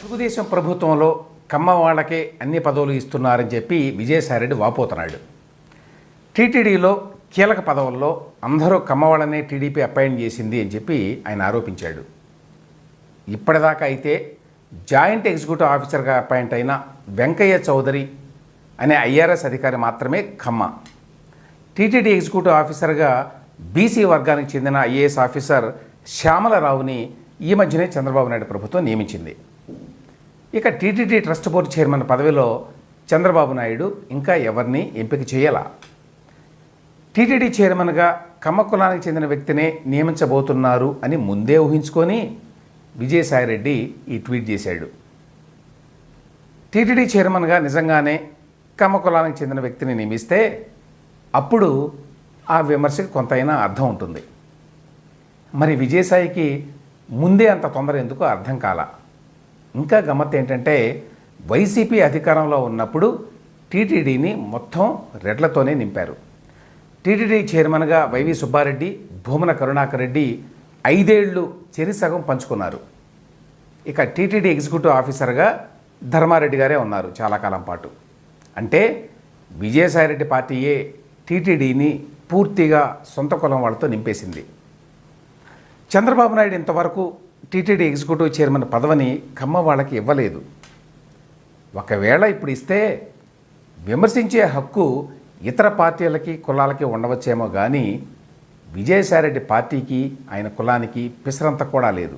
తెలుగుదేశం ప్రభుత్వంలో కమ్మ వాళ్ళకే అన్ని పదవులు ఇస్తున్నారని చెప్పి విజయసాయిరెడ్డి వాపోతున్నాడు. టీటీడీలో కీలక పదవుల్లో అందరూ కమ్మవాళ్ళనే టీడీపీ అపాయింట్ చేసింది అని చెప్పి ఆయన ఆరోపించాడు. ఇప్పటిదాకా అయితే జాయింట్ ఎగ్జిక్యూటివ్ ఆఫీసర్గా అపాయింట్ అయిన వెంకయ్య చౌదరి అనే ఐఆర్ఎస్ అధికారి మాత్రమే కమ్మ. టీటీడీ ఎగ్జిక్యూటివ్ ఆఫీసర్గా బీసీ వర్గానికి చెందిన ఐఏఎస్ ఆఫీసర్ శ్యామలరావుని ఈ మధ్యనే చంద్రబాబు నాయుడు ప్రభుత్వం నియమించింది. ఇక టీటీడీ ట్రస్ట్ బోర్డు చైర్మన్ పదవిలో చంద్రబాబు నాయుడు ఇంకా ఎవరిని ఎంపిక చేయాల. టీటీడీ చైర్మన్గా కమ్మ కులానికి చెందిన వ్యక్తినే నియమించబోతున్నారు అని ముందే ఊహించుకొని విజయసాయిరెడ్డి ఈ ట్వీట్ చేశాడు. టీటీడీ చైర్మన్గా నిజంగానే కమ్మ కులానికి చెందిన వ్యక్తిని నియమిస్తే అప్పుడు ఆ విమర్శకు కొంతైనా అర్థం ఉంటుంది. మరి విజయసాయికి ముందే అంత తొందర ఎందుకు అర్థం కాల. ఇంకా గమ్మత్తు ఏంటంటే వైసీపీ అధికారంలో ఉన్నప్పుడు టీటీడీని మొత్తం రెడ్లతోనే నింపారు. టీటీడీ చైర్మన్గా వైవి సుబ్బారెడ్డి, భూమన కరుణాకర్ రెడ్డి 5 ఏళ్ళు చెరిసగం పంచుకున్నారు. ఇక టీటీడీ ఎగ్జిక్యూటివ్ ఆఫీసర్గా ధర్మారెడ్డి గారే ఉన్నారు చాలా కాలం పాటు. అంటే విజయసాయిరెడ్డి పార్టీయే టీటీడీని పూర్తిగా సొంత కులం వాళ్ళతో నింపేసింది. చంద్రబాబు నాయుడు ఇంతవరకు టీటీడీ ఎగ్జిక్యూటివ్ చైర్మన్ పదవిని కమ్మ వాళ్ళకి ఇవ్వలేదు. ఒకవేళ ఇప్పుడు ఇస్తే విమర్శించే హక్కు ఇతర పార్టీలకి కులాలకి ఉండవచ్చేమో కానీ విజయసాయిరెడ్డి పార్టీకి ఆయన కులానికి పిసరంత కూడా లేదు.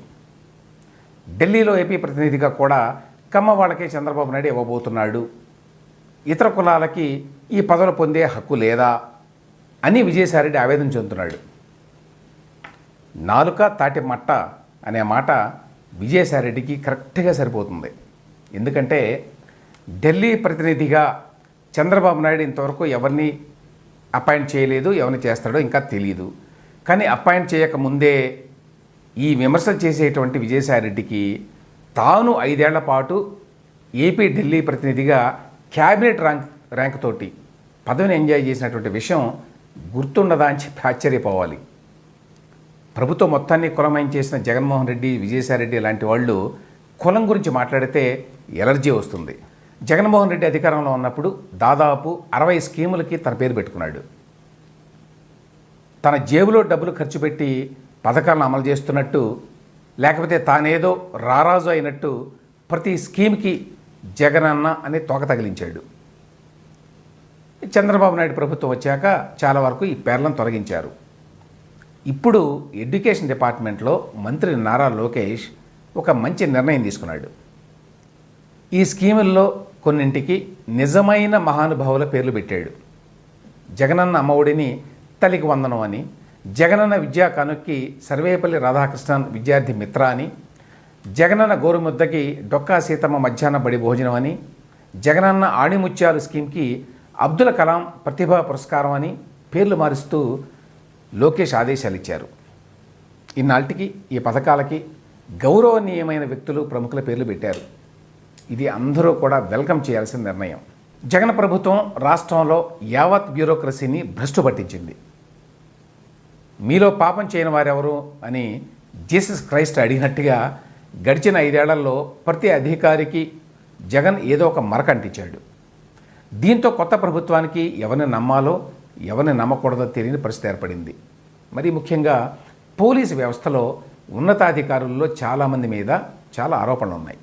ఢిల్లీలో ఏపీ ప్రతినిధిగా కూడా కమ్మ వాళ్ళకే చంద్రబాబు నాయుడు ఇవ్వబోతున్నాడు, ఇతర కులాలకి ఈ పదవులు పొందే హక్కు లేదా అని విజయసాయిరెడ్డి ఆవేదన చెందుతున్నాడు. నాలుక తాటి మట్ట అనే మాట విజయసాయిరెడ్డికి కరెక్ట్గా సరిపోతుంది. ఎందుకంటే ఢిల్లీ ప్రతినిధిగా చంద్రబాబు నాయుడు ఇంతవరకు ఎవరిని అపాయింట్ చేయలేదు, ఎవరిని చేస్తాడో ఇంకా తెలియదు. కానీ అపాయింట్ చేయకముందే ఈ విమర్శలు చేసేటువంటి విజయసాయిరెడ్డికి తాను 5 ఏళ్ల పాటు ఏపీ ఢిల్లీ ప్రతినిధిగా క్యాబినెట్ ర్యాంక్ తోటి పదవిని ఎంజాయ్ చేసినటువంటి విషయం గుర్తుండదా అని చెప్పి ఆశ్చర్యపోవాలి. ప్రభుత్వం మొత్తాన్ని కులమయం చేసిన జగన్మోహన్ రెడ్డి, విజయసాయిరెడ్డి లాంటి వాళ్ళు కులం గురించి మాట్లాడితే ఎలర్జీ వస్తుంది. జగన్మోహన్ రెడ్డి అధికారంలో ఉన్నప్పుడు దాదాపు 60 స్కీములకి తన పేరు పెట్టుకున్నాడు. తన జేబులో డబ్బులు ఖర్చు పెట్టి పథకాలను అమలు చేస్తున్నట్టు, లేకపోతే తానేదో రారాజు అయినట్టు ప్రతి స్కీమ్కి జగనన్న అనే తోక తగిలించాడు. చంద్రబాబు నాయుడు ప్రభుత్వం వచ్చాక చాలా వరకు ఈ పేర్లను తొలగించారు. ఇప్పుడు ఎడ్యుకేషన్ డిపార్ట్మెంట్లో మంత్రి నారా లోకేష్ ఒక మంచి నిర్ణయం తీసుకున్నాడు. ఈ స్కీముల్లో కొన్నింటికి నిజమైన మహానుభావుల పేర్లు పెట్టాడు. జగనన్న అమ్మఒడిని తల్లికి వందనం అని, జగనన్న విద్యా కానుక్కి సర్వేపల్లి రాధాకృష్ణన్ విద్యార్థి మిత్ర అని, జగనన్న గోరుముద్దకి డొక్కా సీతమ్మ మధ్యాహ్న బడి భోజనం అని, జగనన్న ఆణిముత్యాలు స్కీమ్కి అబ్దుల్ కలాం ప్రతిభా పురస్కారం అని పేర్లు మారుస్తూ లోకేష్ ఆదేశాలు ఇచ్చారు. ఇన్నాళ్ళకి ఈ పథకాలకి గౌరవనీయమైన వ్యక్తులు, ప్రముఖుల పేర్లు పెట్టారు. ఇది అందరూ కూడా వెల్కమ్ చేయాల్సిన నిర్ణయం. జగన్ ప్రభుత్వం రాష్ట్రంలో యావత్ బ్యూరోక్రసీని భ్రష్టు పట్టించింది. మీలో పాపం చేయని వారెవరు అని జీసస్ క్రైస్ట్ అడిగినట్టుగా గడిచిన 5 ఏళ్లలో ప్రతి అధికారికి జగన్ ఏదో ఒక మరక అంటించాడు. దీంతో కొత్త ప్రభుత్వానికి ఎవరిని నమ్మాలో ఎవరిని నమ్మకూడదో తెలియని పరిస్థితి ఏర్పడింది. మరి ముఖ్యంగా పోలీసు వ్యవస్థలో ఉన్నతాధికారుల్లో చాలామంది మీద చాలా ఆరోపణలు ఉన్నాయి.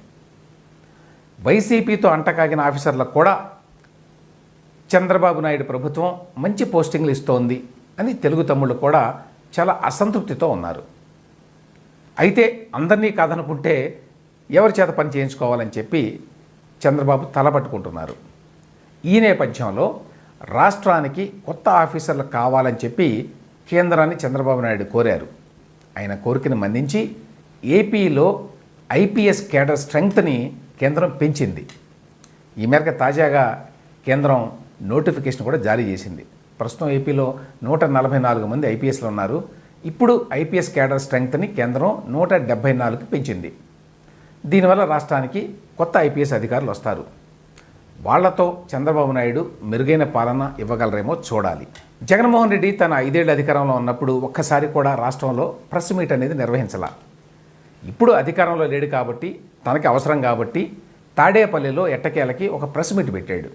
వైసీపీతో అంటకాగిన ఆఫీసర్లకు కూడా చంద్రబాబు నాయుడు ప్రభుత్వం మంచి పోస్టింగ్లు ఇస్తోంది అని తెలుగు తమ్ముళ్ళు కూడా చాలా అసంతృప్తితో ఉన్నారు. అయితే అందరినీ కాదనుకుంటే ఎవరి చేత పని చేయించుకోవాలని చెప్పి చంద్రబాబు తలపట్టుకుంటున్నారు. ఈ నేపథ్యంలో రాష్ట్రానికి కొత్త ఆఫీసర్లు కావాలని చెప్పి కేంద్రాన్ని చంద్రబాబు నాయుడు కోరారు. ఆయన కోరికను మన్నించి ఏపీలో ఐపీఎస్ కేడర్ స్ట్రెంగ్త్ని కేంద్రం పెంచింది. ఈ మేరకు తాజాగా కేంద్రం నోటిఫికేషన్ కూడా జారీ చేసింది. ప్రస్తుతం ఏపీలో 144 మంది ఐపీఎస్లు ఉన్నారు. ఇప్పుడు ఐపీఎస్ కేడర్ స్ట్రెంగ్త్ని కేంద్రం 174కి పెంచింది. దీనివల్ల రాష్ట్రానికి కొత్త ఐపీఎస్ అధికారులు వస్తారు. వాళ్లతో చంద్రబాబు నాయుడు మెరుగైన పాలన ఇవ్వగలరేమో చూడాలి. జగన్మోహన్ రెడ్డి తన 5 ఏళ్ల అధికారంలో ఉన్నప్పుడు ఒక్కసారి కూడా రాష్ట్రంలో ప్రెస్ మీట్ అనేది నిర్వహించాల. ఇప్పుడు అధికారంలో లేడు కాబట్టి తనకి అవసరం కాబట్టి తాడేపల్లిలో ఎట్టకేలకి ఒక ప్రెస్ మీట్ పెట్టాడు.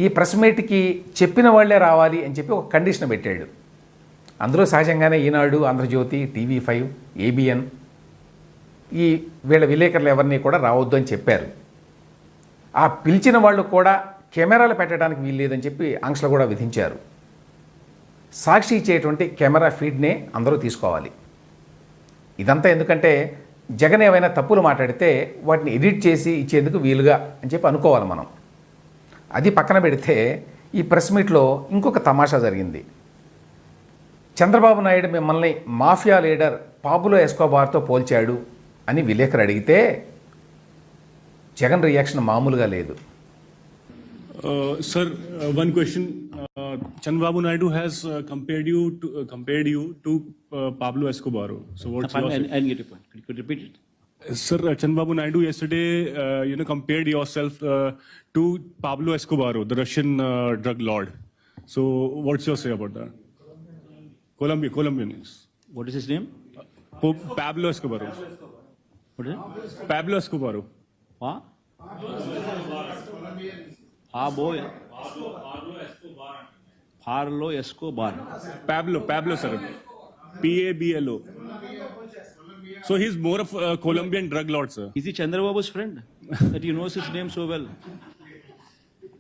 ఈ ప్రెస్ మీట్కి చెప్పిన వాళ్లే రావాలి అని చెప్పి ఒక కండిషన్ పెట్టాడు. అందులో సహజంగానే ఈనాడు, ఆంధ్రజ్యోతి, TV5, ABN ఈ వీళ్ళ విలేకరులు ఎవరిని కూడా రావద్దు అని చెప్పారు. ఆ పిలిచిన వాళ్ళు కూడా కెమెరాలు పెట్టడానికి వీల్లేదని చెప్పి ఆంక్షలు కూడా విధించారు. సాక్షి ఇచ్చేటువంటి కెమెరా ఫీడ్నే అందరూ తీసుకోవాలి. ఇదంతా ఎందుకంటే జగన్ ఏమైనా తప్పులు మాట్లాడితే వాటిని ఎడిట్ చేసి ఇచ్చేందుకు వీలుగా అని చెప్పి అనుకోవాలి మనం. అది పక్కన పెడితే ఈ ప్రెస్ మీట్లో ఇంకొక తమాషా జరిగింది. చంద్రబాబు నాయుడు మిమ్మల్ని మాఫియా లీడర్ పాబ్లో ఎస్కోబార్తో పోల్చాడు అని విలేకరు అడిగితే జగన్ రియాక్షన్ మామూలుగా లేదు. Sir, one question. Chandrababu Naidu has compared you to Pablo Escobar. So what's your say? I'll get your point. Could you repeat it? Sir, Chandrababu Naidu yesterday, compared yourself to Pablo Escobar, the Russian drug lord. So what's your say about that? Colombian is. What is his name? Pablo Escobar. What is it? Pablo Escobar. Huh? boy. Pablo Escobar. Pablo, sir. Pablo. So he's more of a Colombian drug lord, sir. Is he Chandrababu's friend? That he knows his name so well.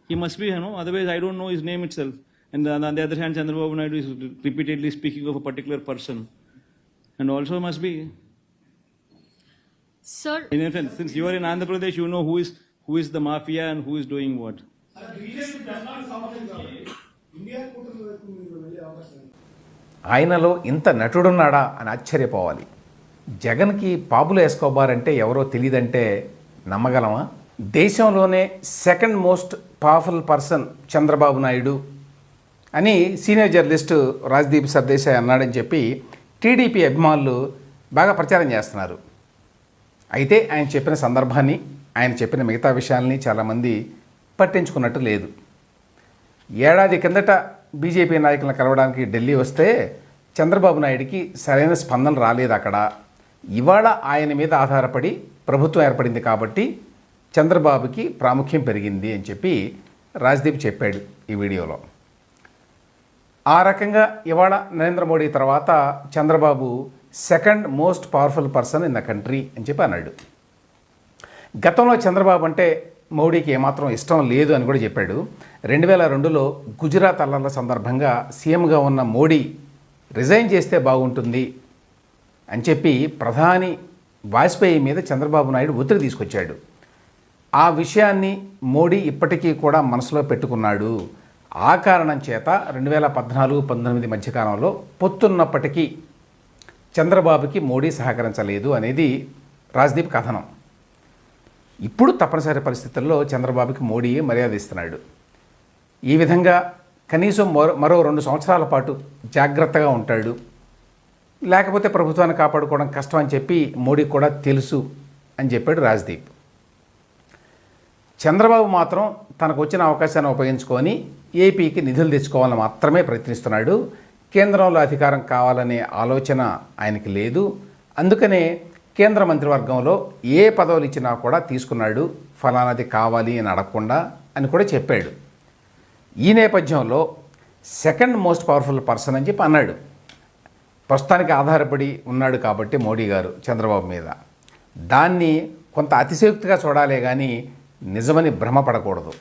He must be, otherwise I don't know his name itself. And on the other hand, Chandrababu Naidu is repeatedly speaking of a particular person. And also must be. Sir, In a sense, since you are in Andhra Pradesh, you know who is the mafia and who is doing what. ఆయనలో ఇంత నటుడున్నాడా అని ఆశ్చర్యపోవాలి. జగన్కి Pablo Escobar అంటే ఎవరో తెలియదంటే నమ్మగలమా? దేశంలోనే second most powerful person Chandrababu Naidu అని senior journalist Rajdeep Sardesai అన్నాడని చెప్పి టీడీపీ అభిమానులు బాగా ప్రచారం చేస్తున్నారు. అయితే ఆయన చెప్పిన సందర్భాన్ని, ఆయన చెప్పిన మిగతా విషయాల్ని చాలామంది పట్టించుకున్నట్టు లేదు. ఏడాది కిందట బీజేపీ నాయకులను కలవడానికి ఢిల్లీ వస్తే చంద్రబాబు నాయుడికి సరైన స్పందన రాలేదు అక్కడ. ఇవాళ ఆయన మీద ఆధారపడి ప్రభుత్వం ఏర్పడింది కాబట్టి చంద్రబాబుకి ప్రాముఖ్యం పెరిగింది అని చెప్పి రాజ్దీప్ చెప్పాడు ఈ వీడియోలో. ఆ రకంగా ఇవాళ నరేంద్ర మోడీ తర్వాత Chandrababu second most powerful person in the country అని చెప్పి అన్నాడు. గతంలో చంద్రబాబు అంటే మోడీకి ఏమాత్రం ఇష్టం లేదు అని కూడా చెప్పాడు. 2002లో గుజరాత్ అల్లర్ల సందర్భంగా సీఎంగా ఉన్న మోడీ రిజైన్ చేస్తే బాగుంటుంది అని చెప్పి ప్రధాని వాజ్పేయి మీద చంద్రబాబు నాయుడు ఒత్తిడి తీసుకొచ్చాడు. ఆ విషయాన్ని మోడీ ఇప్పటికీ కూడా మనసులో పెట్టుకున్నాడు. ఆ కారణం చేత 2014-19 మధ్యకాలంలో పొత్తున్నప్పటికీ చంద్రబాబుకి మోడీ సహకరించలేదు అనేది రాజ్దీప్ కథనం. ఇప్పుడు తప్పనిసరి పరిస్థితుల్లో చంద్రబాబుకి మోడీ మర్యాద ఇస్తున్నాడు. ఈ విధంగా కనీసం మరో 2 సంవత్సరాల పాటు జాగ్రత్తగా ఉంటాడు, లేకపోతే ప్రభుత్వాన్ని కాపాడుకోవడం కష్టం అని చెప్పి మోడీ కూడా తెలుసు అని చెప్పాడు రాజ్దీప్. చంద్రబాబు మాత్రం తనకు వచ్చిన అవకాశాన్ని ఉపయోగించుకొని ఏపీకి నిధులు తెచ్చుకోవాలని మాత్రమే ప్రయత్నిస్తున్నాడు. కేంద్రంలో అధికారం కావాలనే ఆలోచన ఆయనకి లేదు. అందుకనే కేంద్ర మంత్రివర్గంలో ఏ పదవులు ఇచ్చినా కూడా తీసుకున్నాడు, ఫలానాది కావాలి అని అడగకుండా అని కూడా చెప్పాడు. ఈ నేపథ్యంలో సెకండ్ మోస్ట్ పవర్ఫుల్ పర్సన్ అని చెప్పి అన్నాడు. ప్రస్తుతానికి ఆధారపడి ఉన్నాడు కాబట్టి మోడీ గారు చంద్రబాబు మీద. దాన్ని కొంత అతిశయోక్తిగా చూడాలే కానీ నిజమని భ్రమపడకూడదు.